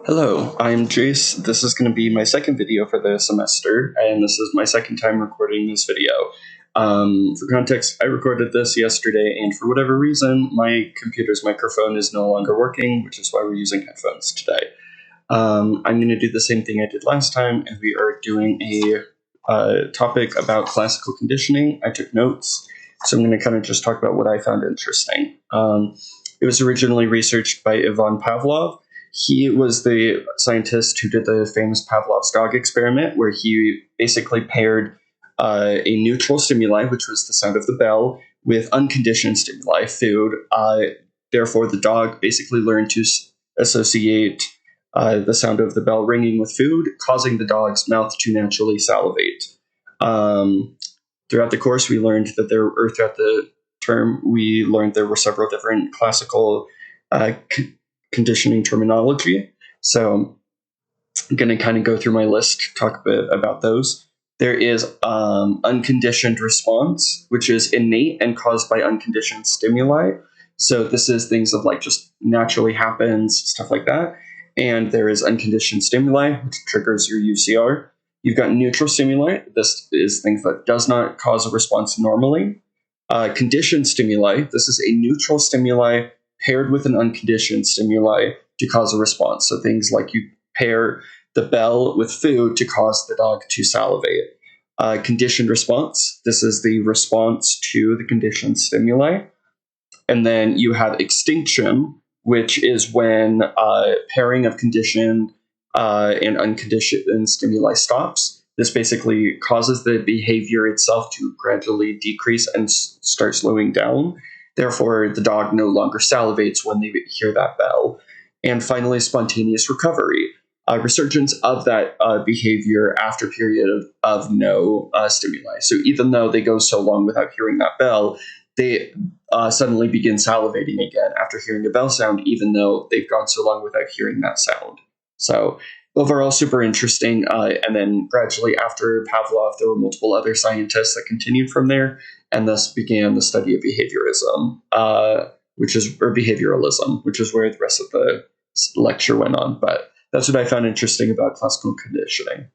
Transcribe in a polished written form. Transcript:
Hello, I'm Jace. This is going to be my second video for the semester, and this is my second time recording this video. For context, I recorded this yesterday, and for whatever reason, my computer's microphone is no longer working, which is why we're using headphones today. I'm going to do the same thing I did last time, and we are doing a topic about classical conditioning. I took notes, so I'm going to kind of just talk about what I found interesting. It was originally researched by Ivan Pavlov. He was the scientist who did the famous Pavlov's dog experiment, where he basically paired a neutral stimuli, which was the sound of the bell, with unconditioned stimuli, food. Therefore, the dog basically learned to associate the sound of the bell ringing with food, causing the dog's mouth to naturally salivate. Throughout the course, we learned that throughout the term, we learned there were several different classical conditioning terminology. So I'm going to kind of go through my list, talk a bit about those. There is unconditioned response, which is innate and caused by unconditioned stimuli. So this is things of like just naturally happens, stuff like that. And there is unconditioned stimuli, which triggers your UCR. You've got neutral stimuli. This is things that does not cause a response normally. Conditioned stimuli. This is a neutral stimuli paired with an unconditioned stimuli to cause a response. So things like you pair the bell with food to cause the dog to salivate. Conditioned response. This is the response to the conditioned stimuli. And then you have extinction, which is when pairing of conditioned and unconditioned stimuli stops. This basically causes the behavior itself to gradually decrease and start slowing down. Therefore, the dog no longer salivates when they hear that bell. And finally, spontaneous recovery, a resurgence of that behavior after a period of no stimuli. So even though they go so long without hearing that bell, they suddenly begin salivating again after hearing a bell sound, even though they've gone so long without hearing that sound. So overall, super interesting. And then gradually after Pavlov, there were multiple other scientists that continued from there, and thus began the study of behaviorism, or behavioralism, which is where the rest of the lecture went on. But that's what I found interesting about classical conditioning.